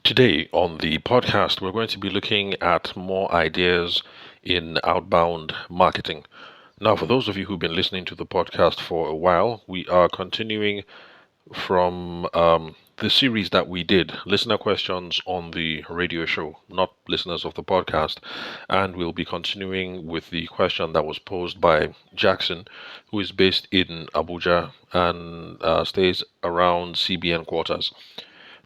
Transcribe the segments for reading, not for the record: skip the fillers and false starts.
Today on the podcast, we're going to be looking at more ideas in outbound marketing. Now, for those of you who've been listening to the podcast for a while, we are continuing from the series that we did, listener questions on the radio show, not listeners of the podcast. And we'll be continuing with the question that was posed by Jackson, who is based in Abuja and stays around CBN quarters.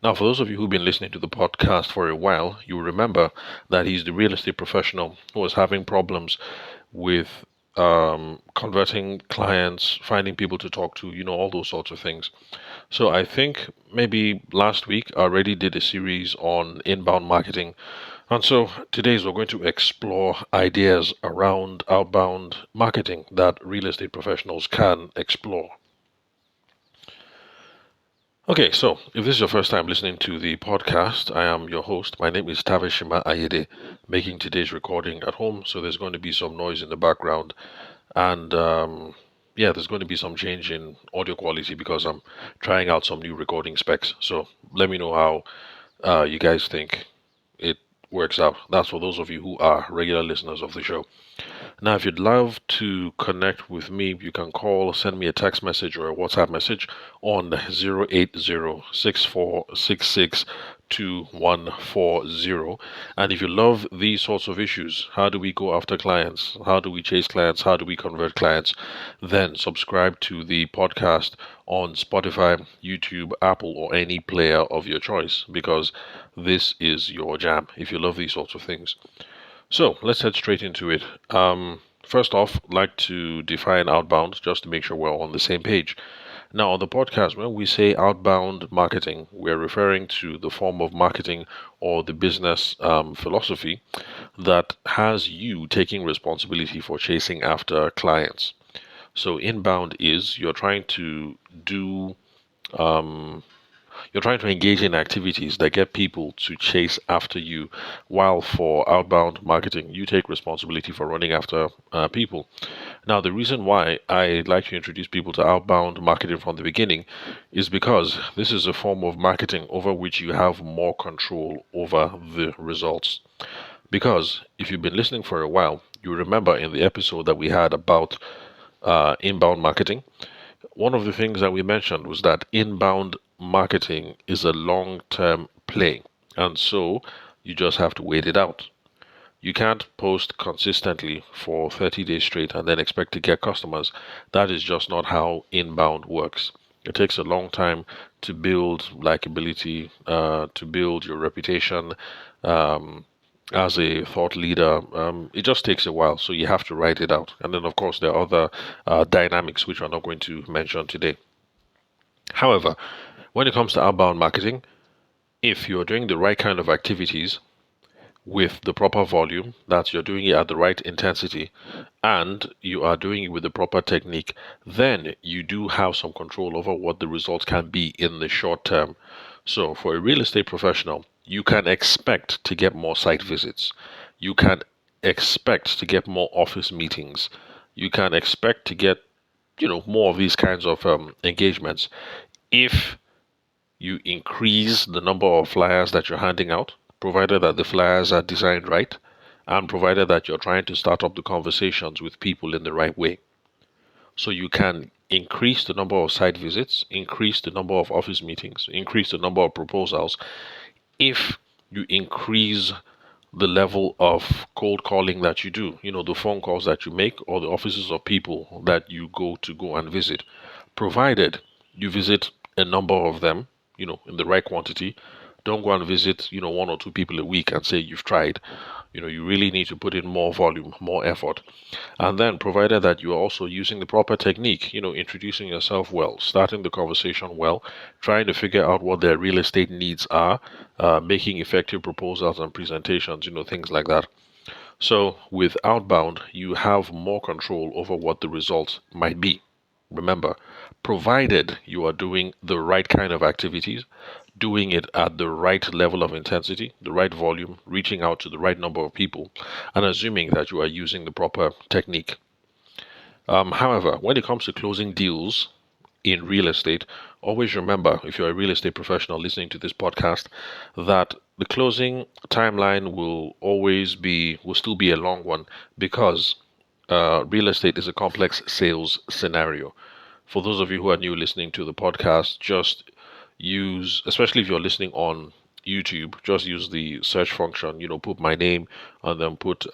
Now, for those of you who've been listening to the podcast for a while, you will remember that he's the real estate professional who was having problems with converting clients, finding people to talk to, all those sorts of things. So I think maybe last week I already did a series on inbound marketing. And so today's we're going to explore ideas around outbound marketing that real estate professionals can explore. Okay, so if this is your first time listening to the podcast, I am your host. My name is Tavishima Ayede, making today's recording at home. So there's going to be some noise in the background. And there's going to be some change in audio quality because I'm trying out some new recording specs. So let me know how you guys think it works out. That's for those of you who are regular listeners of the show. Now, if you'd love to connect with me, you can call, send me a text message or a WhatsApp message on 080-6466-2140. And if you love these sorts of issues, how do we go after clients? How do we chase clients? How do we convert clients? Then subscribe to the podcast on Spotify, YouTube, Apple, or any player of your choice, because this is your jam if you love these sorts of things. So let's head straight into it. First off, I'd like to define outbound just to make sure we're on the same page. Now, on the podcast, when we say outbound marketing, we're referring to the form of marketing or the business philosophy that has you taking responsibility for chasing after clients. So inbound is you're trying to engage in activities that get people to chase after you, while for outbound marketing, you take responsibility for running after people. Now, the reason why I like to introduce people to outbound marketing from the beginning is because this is a form of marketing over which you have more control over the results. Because if you've been listening for a while, you remember in the episode that we had about inbound marketing, one of the things that we mentioned was that inbound marketing is a long-term play, and so you just have to wait it out. You can't post consistently for 30 days straight and then expect to get customers. That is just not how inbound works. It takes a long time to build likability, to build your reputation as a thought leader. It just takes a while, so you have to write it out. And then, of course, there are other dynamics which we're not going to mention today. However, when it comes to outbound marketing, if you're doing the right kind of activities with the proper volume, that you're doing it at the right intensity, and you are doing it with the proper technique, then you do have some control over what the results can be in the short term. So for a real estate professional, you can expect to get more site visits. You can expect to get more office meetings. You can expect to get, more of these kinds of engagements if you increase the number of flyers that you're handing out, provided that the flyers are designed right, and provided that you're trying to start up the conversations with people in the right way. So you can increase the number of site visits, increase the number of office meetings, increase the number of proposals if you increase the level of cold calling that you do, the phone calls that you make or the offices of people that you go and visit, provided you visit a number of them, in the right quantity. Don't go and visit, one or two people a week and say you've tried. You really need to put in more volume, more effort. And then, provided that you are also using the proper technique, introducing yourself well, starting the conversation well, trying to figure out what their real estate needs are, making effective proposals and presentations, things like that. So with outbound, you have more control over what the results might be. Remember, provided you are doing the right kind of activities, doing it at the right level of intensity, the right volume, reaching out to the right number of people, and assuming that you are using the proper technique. However, when it comes to closing deals in real estate, always remember, if you're a real estate professional listening to this podcast, that the closing timeline will still be a long one because real estate is a complex sales scenario. For those of you who are new listening to the podcast, just use, especially if you're listening on YouTube, just use the search function, put my name and then put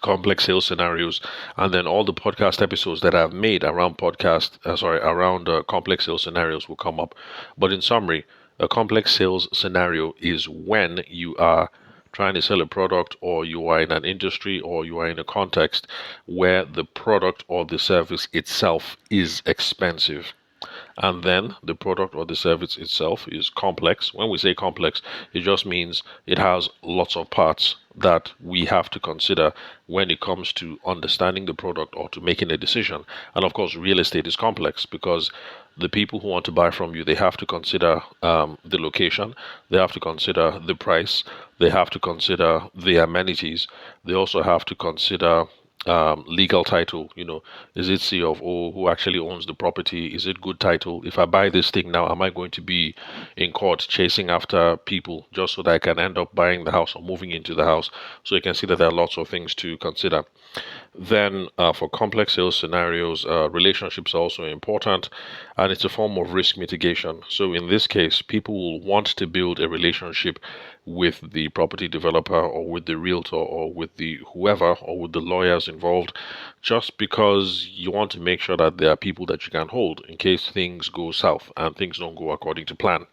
complex sales scenarios, and then all the podcast episodes that I've made around complex sales scenarios will come up. But in summary, a complex sales scenario is when you are trying to sell a product, or you are in an industry, or you are in a context where the product or the service itself is expensive. And then the product or the service itself is complex. When we say complex, it just means it has lots of parts that we have to consider when it comes to understanding the product or to making a decision. And of course, real estate is complex because the people who want to buy from you, they have to consider the location, they have to consider the price, they have to consider the amenities, they also have to consider legal title. Is it C of O? Who actually owns the property? Is it good title? If I buy this thing now, am I going to be in court chasing after people just so that I can end up buying the house or moving into the house? So you can see that there are lots of things to consider. Then for complex sales scenarios, relationships are also important, and it's a form of risk mitigation. So in this case, people will want to build a relationship with the property developer or with the realtor or with the whoever or with the lawyers involved, just because you want to make sure that there are people that you can hold in case things go south and things don't go according to plan.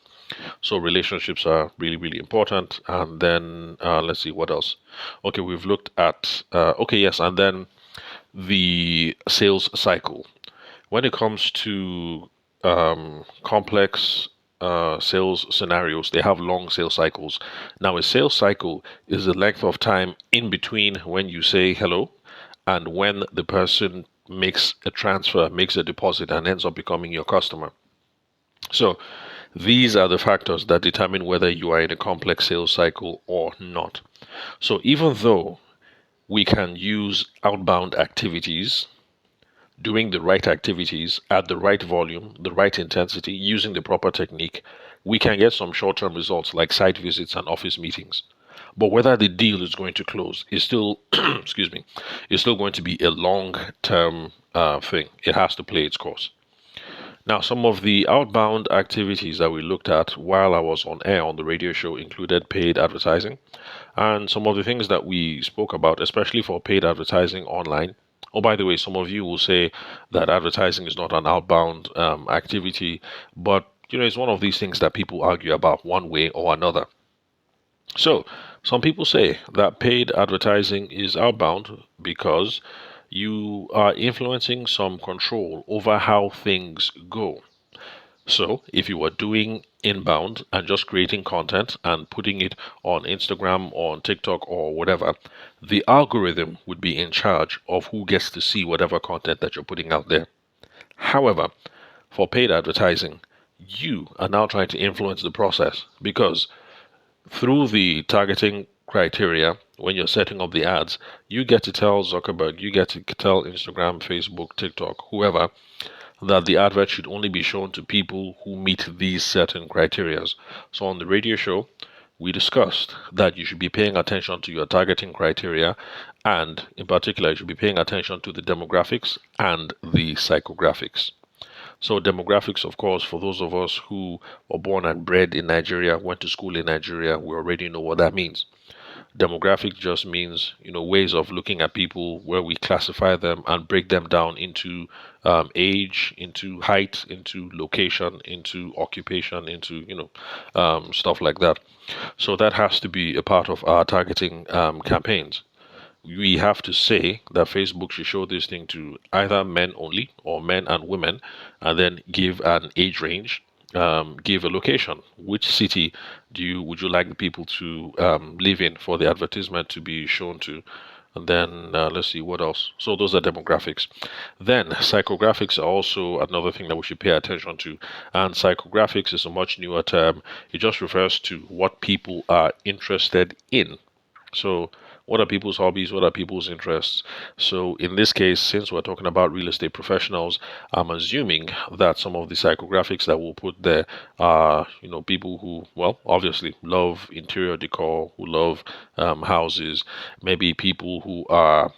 So relationships are really, really important. And then let's see what else. Okay, we've looked at yes, and then the sales cycle. When it comes to complex sales scenarios, they have long sales cycles. Now, a sales cycle is the length of time in between when you say hello and when the person makes a transfer, makes a deposit, and ends up becoming your customer. So these are the factors that determine whether you are in a complex sales cycle or not. So even though we can use outbound activities, doing the right activities at the right volume, the right intensity, using the proper technique, we can get some short-term results like site visits and office meetings. But whether the deal is going to close is still, excuse me, is still going to be a long-term thing. It has to play its course. Now, some of the outbound activities that we looked at while I was on air on the radio show included paid advertising. And some of the things that we spoke about, especially for paid advertising online. Oh, by the way, some of you will say that advertising is not an outbound activity, but it's one of these things that people argue about one way or another. So, some people say that paid advertising is outbound because you are influencing some control over how things go. So, if you were doing inbound and just creating content and putting it on Instagram or on TikTok or whatever, the algorithm would be in charge of who gets to see whatever content that you're putting out there. However, for paid advertising, you are now trying to influence the process because through the targeting criteria, when you're setting up the ads, you get to tell Zuckerberg, you get to tell Instagram, Facebook, TikTok, whoever, that the advert should only be shown to people who meet these certain criteria. So on the radio show, we discussed that you should be paying attention to your targeting criteria, and in particular, you should be paying attention to the demographics and the psychographics. So demographics, of course, for those of us who were born and bred in Nigeria, went to school in Nigeria, we already know what that means. Demographic just means, ways of looking at people where we classify them and break them down into age, into height, into location, into occupation, into, stuff like that. So that has to be a part of our targeting campaigns. We have to say that Facebook should show this thing to either men only or men and women, and then give an age range, give a location. Which city would you like the people to live in for the advertisement to be shown to? And then let's see what else. So those are demographics. Then psychographics are also another thing that we should pay attention to. And psychographics is a much newer term. It just refers to what people are interested in. So What are people's hobbies? What are people's interests? So in this case, since we're talking about real estate professionals, I'm assuming that some of the psychographics that we'll put there are, people who, well, obviously love interior decor, who love houses, maybe people who are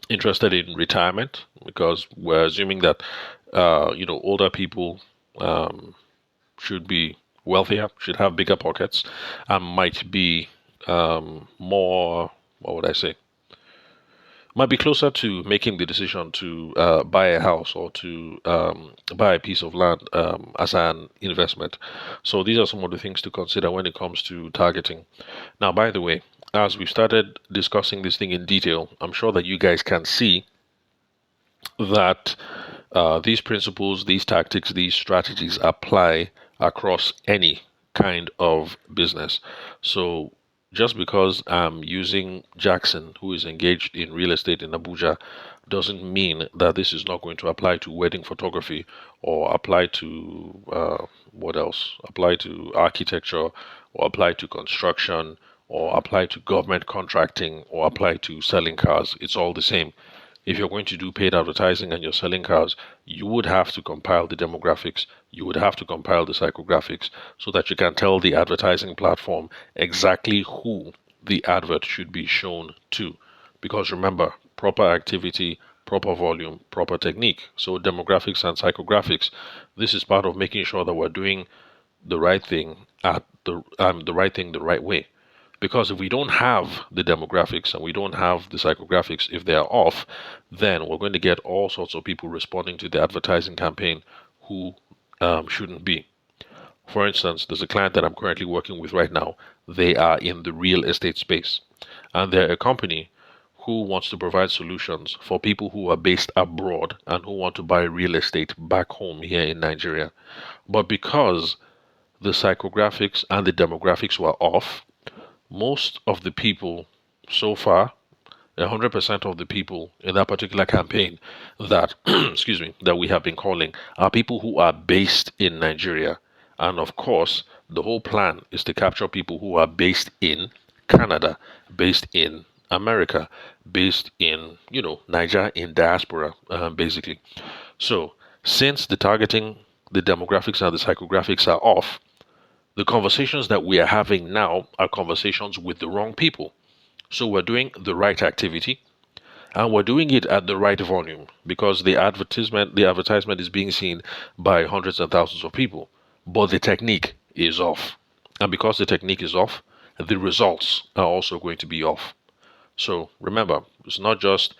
interested in retirement, because we're assuming that, older people um, should be wealthier, should have bigger pockets, and might be more, what would I say? Might be closer to making the decision to buy a house or to buy a piece of land as an investment. So these are some of the things to consider when it comes to targeting. Now, by the way, as we started discussing this thing in detail, I'm sure that you guys can see that these principles, these tactics, these strategies apply across any kind of business. So just because I'm using Jackson, who is engaged in real estate in Abuja, doesn't mean that this is not going to apply to wedding photography or apply to what else? Apply to architecture or apply to construction or apply to government contracting or apply to selling cars. It's all the same. If you're going to do paid advertising and you're selling cars, you would have to compile the demographics, you would have to compile the psychographics so that you can tell the advertising platform exactly who the advert should be shown to. Because remember, proper activity, proper volume, proper technique. So demographics and psychographics, this is part of making sure that we're doing the right thing at the right thing the right way. Because if we don't have the demographics and we don't have the psychographics, if they are off, then we're going to get all sorts of people responding to the advertising campaign who shouldn't be. For instance, there's a client that I'm currently working with right now. They are in the real estate space, and they're a company who wants to provide solutions for people who are based abroad and who want to buy real estate back home here in Nigeria. But because the psychographics and the demographics were off, most of the people so far, 100% of the people in that particular campaign that, excuse me, that we have been calling are people who are based in Nigeria. And of course, the whole plan is to capture people who are based in Canada, based in America, based in, Niger in diaspora, basically. So, since the targeting, the demographics and the psychographics are off, the conversations that we are having now are conversations with the wrong people. So we're doing the right activity and we're doing it at the right volume because the advertisement is being seen by hundreds and thousands of people. But the technique is off. And because the technique is off, the results are also going to be off. So remember, it's not just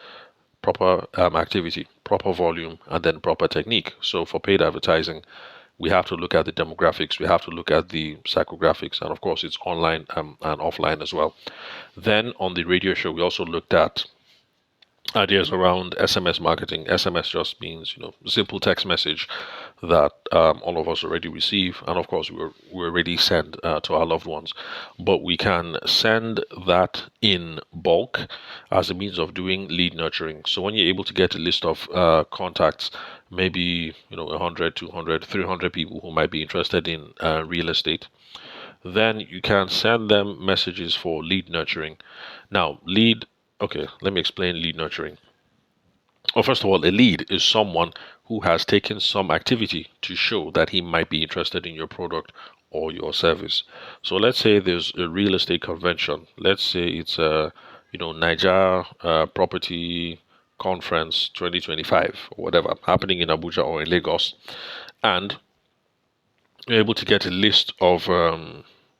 proper activity, proper volume, and then proper technique. So for paid advertising, we have to look at the demographics, we have to look at the psychographics, and of course, it's online and offline as well. Then on the radio show, we also looked at ideas around SMS marketing. SMS just means, simple text message that all of us already receive, and of course, we already send to our loved ones. But we can send that in bulk as a means of doing lead nurturing. So when you're able to get a list of contacts, maybe 100, 200, 300 people who might be interested in real estate, then you can send them messages for lead nurturing. Now, okay, let me explain lead nurturing. Well, first of all, a lead is someone who has taken some activity to show that he might be interested in your product or your service. So let's say there's a real estate convention. Let's say it's a, Niger Property Conference 2025 or whatever happening in Abuja or in Lagos, and you're able to get a list of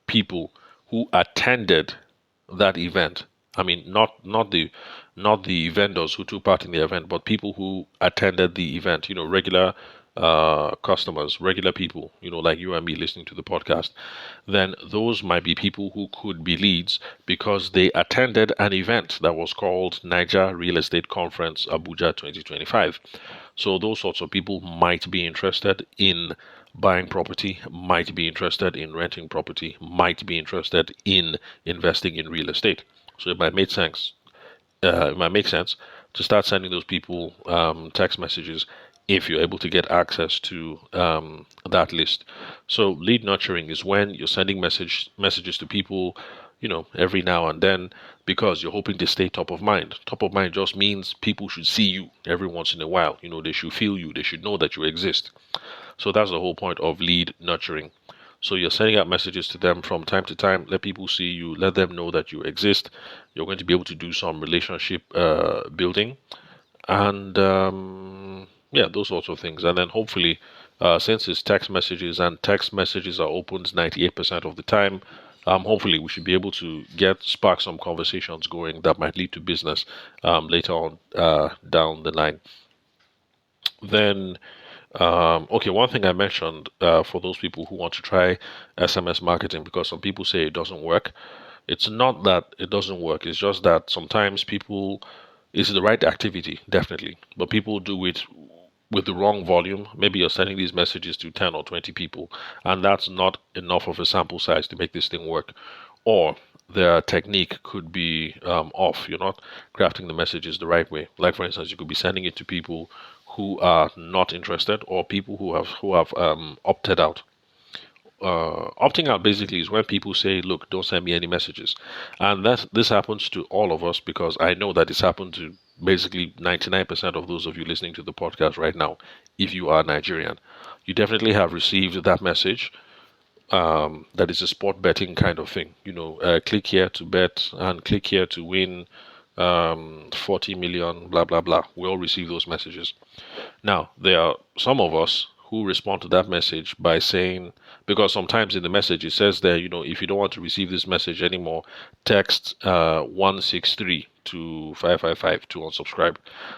people who attended that event. I mean, not the vendors who took part in the event, but people who attended the event. Regular customers, regular people. Like you and me listening to the podcast. Then those might be people who could be leads because they attended an event that was called Niger Real Estate Conference Abuja 2025. So those sorts of people might be interested in buying property, might be interested in renting property, might be interested in investing in real estate. So it might make sense. To start sending those people text messages if you're able to get access to that list. So lead nurturing is when you're sending messages to people every now and then because you're hoping to stay top of mind. Top of mind just means people should see you every once in a while. They should feel you, they should know that you exist. So that's the whole point of lead nurturing. So you're sending out messages to them from time to time. Let people see you, let them know that you exist. You're going to be able to do some relationship building and yeah, those sorts of things. And then hopefully, since it's text messages and text messages are opened 98% of the time, hopefully we should be able to spark some conversations going that might lead to business later on down the line. Then, okay, one thing I mentioned for those people who want to try SMS marketing, because some people say it doesn't work. It's not that it doesn't work, it's just that sometimes it's the right activity, definitely, but people do it with the wrong volume. Maybe you're sending these messages to 10 or 20 people, and that's not enough of a sample size to make this thing work. Or their technique could be off. You're not crafting the messages the right way. Like, for instance, you could be sending it to people who are not interested or people who have opted out. Opting out basically is when people say, "Look, don't send me any messages," and this happens to all of us because I know that it's happened to basically 99% of those of you listening to the podcast right now. If you are Nigerian, you definitely have received that message. That is a sport betting kind of thing. Click here to bet and click here to win 40 million, blah blah blah. We all receive those messages. Now, there are some of us who respond to that message by saying, because sometimes in the message it says there, if you don't want to receive this message anymore, text 163 to 555 to unsubscribe.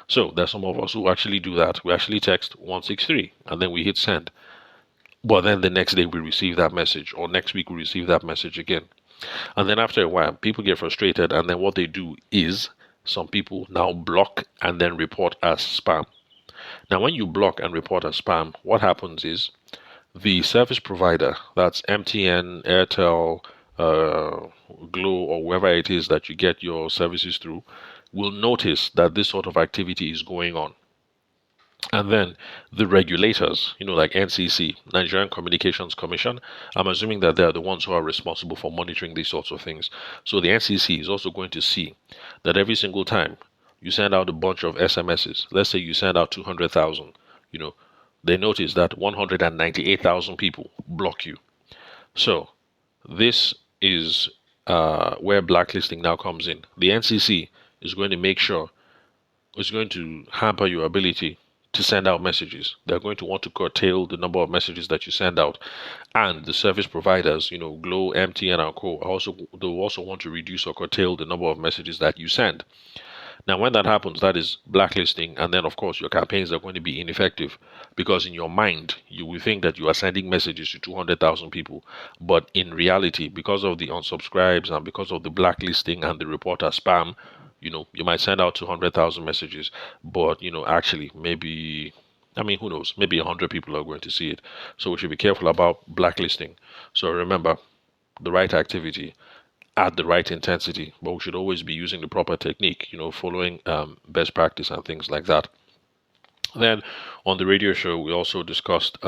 So there's some of us who actually do that. We actually text 163 and then we hit send. But then the next day we receive that message, or next week we receive that message again. And then after a while, people get frustrated, and then what they do is some people now block and then report as spam. Now, when you block and report as spam, what happens is the service provider, that's MTN, Airtel, Glo, or whoever it is that you get your services through, will notice that this sort of activity is going on. And then the regulators, like NCC, Nigerian Communications Commission, I'm assuming that they're the ones who are responsible for monitoring these sorts of things. So the NCC is also going to see that every single time you send out a bunch of SMSs, let's say you send out 200,000, they notice that 198,000 people block you. So this is where blacklisting now comes in. The NCC is going to make sure, it's going to hamper your ability to send out messages. They're going to want to curtail the number of messages that you send out. And the service providers, Glo, MTN, and Co. They'll also want to reduce or curtail the number of messages that you send. Now, when that happens, that is blacklisting, and then, of course, your campaigns are going to be ineffective because in your mind, you will think that you are sending messages to 200,000 people. But in reality, because of the unsubscribes and because of the blacklisting and the report as spam, you might send out 200,000 messages, but, actually, maybe, who knows, maybe 100 people are going to see it. So we should be careful about blacklisting. So remember, the right activity at the right intensity, but we should always be using the proper technique, following best practice and things like that. Then on the radio show, we also discussed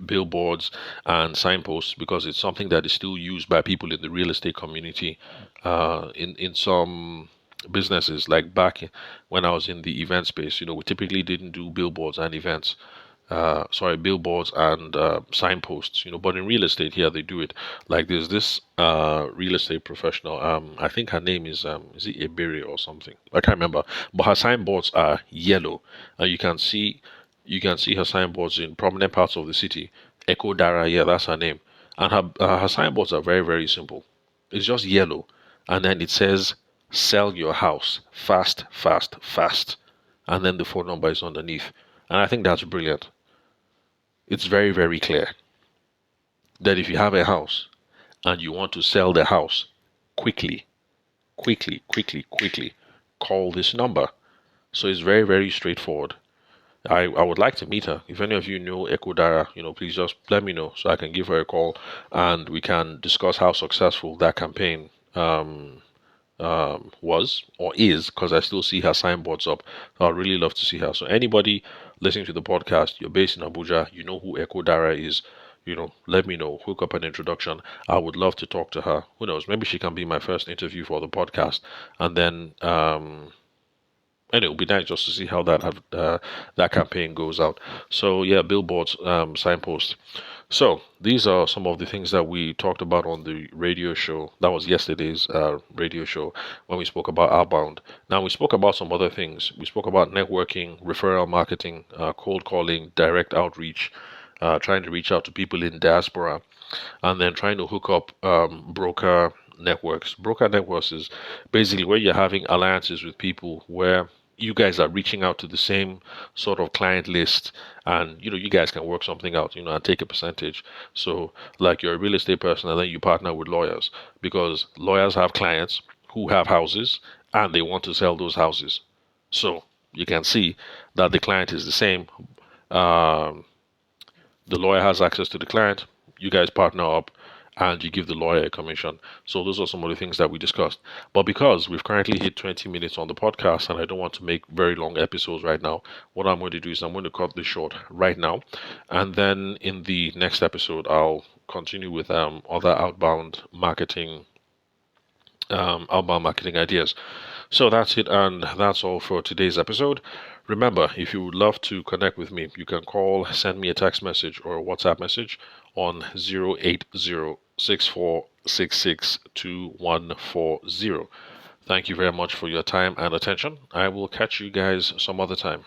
billboards and signposts because it's something that is still used by people in the real estate community in some businesses. Like back when I was in the event space, we typically didn't do billboards and billboards and signposts, but in real estate here they do it. Like there's this real estate professional, I think her name is it Ebere or something, I can't remember, but her signboards are yellow, and you can see her signboards in prominent parts of the city. Echo Dara, yeah, that's her name. And her signboards are very, very simple. It's just yellow, and then it says sell your house fast, fast, fast, and then the phone number is underneath. And I think that's brilliant. It's very, very clear that if you have a house and you want to sell the house quickly, call this number. So it's very, very straightforward. I would like to meet her. If any of you know Ekodara, please just let me know so I can give her a call and we can discuss how successful that campaign was or is, because I still see her signboards up. So I'd really love to see her. So anybody listening to the podcast, you're based in Abuja, you know who Echo Dara is, let me know, hook up an introduction. I would love to talk to her. Who knows? Maybe she can be my first interview for the podcast, and then and it will be nice just to see how that campaign goes out. So yeah, billboards, signposts. So these are some of the things that we talked about on the radio show. That was yesterday's radio show when we spoke about Outbound. Now we spoke about some other things. We spoke about networking, referral marketing, cold calling, direct outreach, trying to reach out to people in diaspora, and then trying to hook up broker networks. Broker networks is basically where you're having alliances with people where you guys are reaching out to the same sort of client list, and you guys can work something out, and take a percentage. So like you're a real estate person and then you partner with lawyers, because lawyers have clients who have houses and they want to sell those houses. So you can see that the client is the same. um, the lawyer has access to the client. You guys partner up and you give the lawyer a commission. So those are some of the things that we discussed. But because we've currently hit 20 minutes on the podcast and I don't want to make very long episodes right now, what I'm going to do is I'm going to cut this short right now. And then in the next episode, I'll continue with other outbound marketing ideas. So that's it, and that's all for today's episode. Remember, if you would love to connect with me, you can call, send me a text message or a WhatsApp message on 08064662140. Thank you very much for your time and attention. I will catch you guys some other time.